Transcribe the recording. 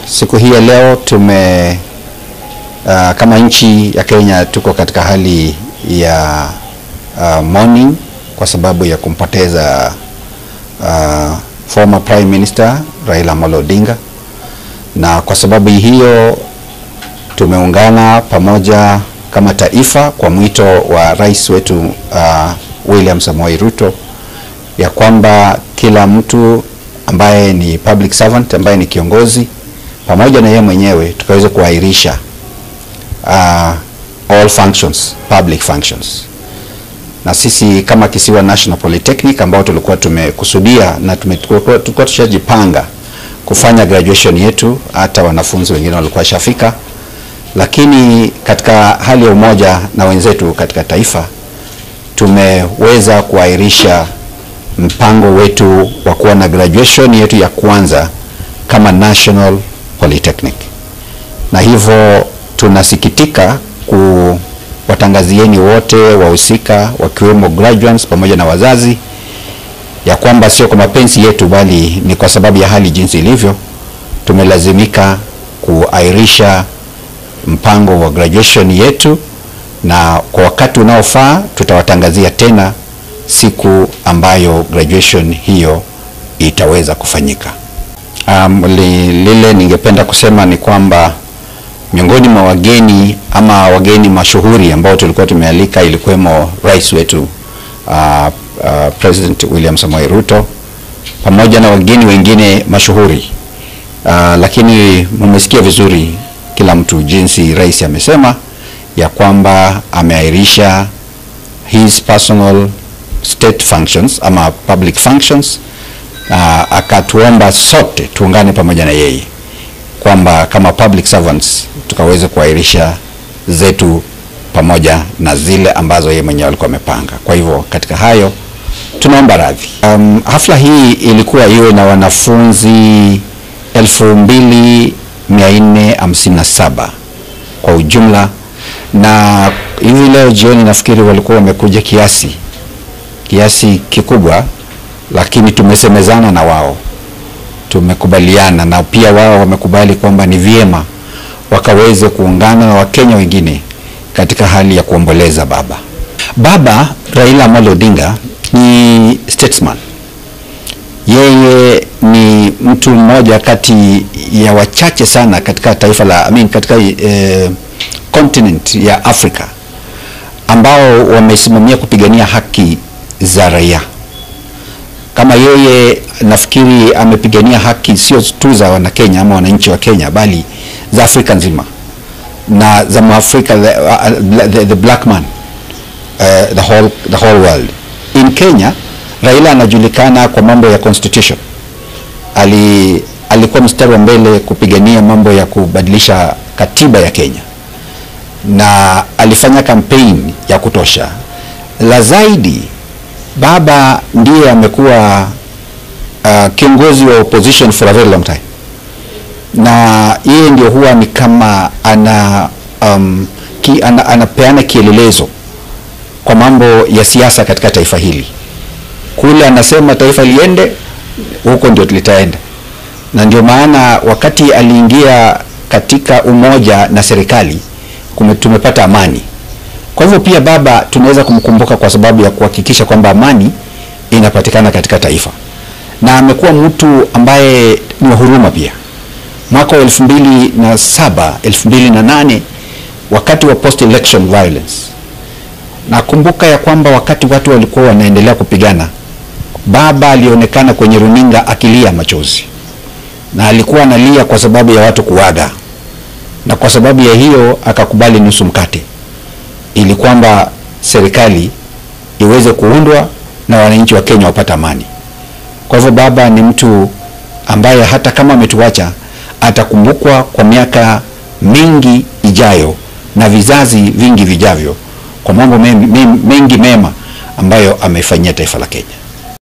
Siku hii ya leo kama nchi ya Kenya tuko katika hali ya mourning kwa sababu ya kumpoteza former Prime Minister Raila Amolo Odinga, na kwa sababu hiyo tumeungana pamoja kama taifa kwa mwito wa rais wetu William Samoei Ruto ya kwamba kila mtu ambaye ni public servant, ambaye ni kiongozi, pamoja na yeye mwenyewe tukaweza kuahirisha all functions, public functions. Na sisi kama Kisiwa National Polytechnic ambao tulikuwa tumekusudia na tulikuwa tushajipanga kufanya graduation yetu, hata wanafunzi wengine walikuwa shafika, lakini katika hali ya umoja na wenzetu katika taifa tumeweza kuahirisha mpango wetu wa kuwa na graduation yetu ya kwanza kama National Polytechnic. Na hivyo tunasikitika kuwatangazieni wote wahusika wakiwemo graduates pamoja na wazazi ya kwamba sio kwa mapenzi yetu bali ni kwa sababu ya hali jinsi ilivyo, tumelazimika kuahirisha mpango wa graduation yetu, na kwa wakati unaofaa tutawatangazia tena siku ambayo graduation hiyo itaweza kufanyika. Lile ningependa kusema ni kwamba miongoni mwa wageni ama wageni mashuhuri ambao tulikuwa tumealika ilikuwemo rais wetu President William Samoei Ruto pamoja na wageni wengine mashuhuri, lakini mmesikia vizuri kila mtu jinsi rais amesema ya kwamba ameahirisha his personal state functions ama public functions, akatuomba sote tuungane pamoja na yeye kwamba kama public servants tukaweze kuahirisha zetu pamoja na zile ambazo yeye mwenyewe alikuwa amepanga. Kwa hivyo katika hayo tunaomba radhi. Hafla hii ilikuwa iwe na wanafunzi 2457 kwa ujumla, na hivi leo jioni nafikiri walikuwa wamekuja kiasi kikubwa, lakini tumesemezana na wao, tumekubaliana na pia wao wamekubali kwamba ni vyema wakaweze kuungana na Wakenya wengine katika hali ya kuomboleza baba. Baba Raila Amolo Odinga ni statesman. Yeye ni mtu mmoja kati ya wachache sana katika taifa la katika continent ya Afrika ambao wamesimamia kupigania haki za raia. Kama yeye nafikiri amepigania haki sio tu za wana Kenya ama wananchi wa Kenya bali za Afrika nzima na za Afrika, the black man, the whole world. In Kenya Raila anajulikana kwa mambo ya constitution. Alikuwa mstari wa mbele kupigania mambo ya kubadilisha katiba ya Kenya na alifanya campaign ya kutosha. La zaidi, baba ndiye amekuwa kiongozi wa opposition for a very long time, na yeye ndio huwa ni kama anapeana kielelezo kwa mambo ya siasa katika taifa hili. Kule anasema taifa liende, huko ndio litaenda. Na ndio maana wakati aliingia katika umoja na serikali tumepata amani. Kwa hivyo pia baba tunaweza kumkumbuka kwa sababu ya kuhakikisha kwamba amani inapatikana katika taifa, na amekuwa mtu ambaye ni wa huruma pia. Mwaka wa 2007 2008 wakati wa post election violence, nakumbuka ya kwamba wakati watu walikuwa wanaendelea kupigana, baba alionekana kwenye runinga akilia machozi, na alikuwa analia kwa sababu ya watu kuaga, na kwa sababu ya hiyo akakubali nusu mkate ili kwamba serikali iweze kuundwa na wananchi wa Kenya wapata amani. Kwa hivyo baba ni mtu ambaye hata kama ametuacha atakumbukwa kwa miaka mingi ijayo na vizazi vingi vijavyo kwa mambo mengi mema ambayo amefanyia taifa la Kenya.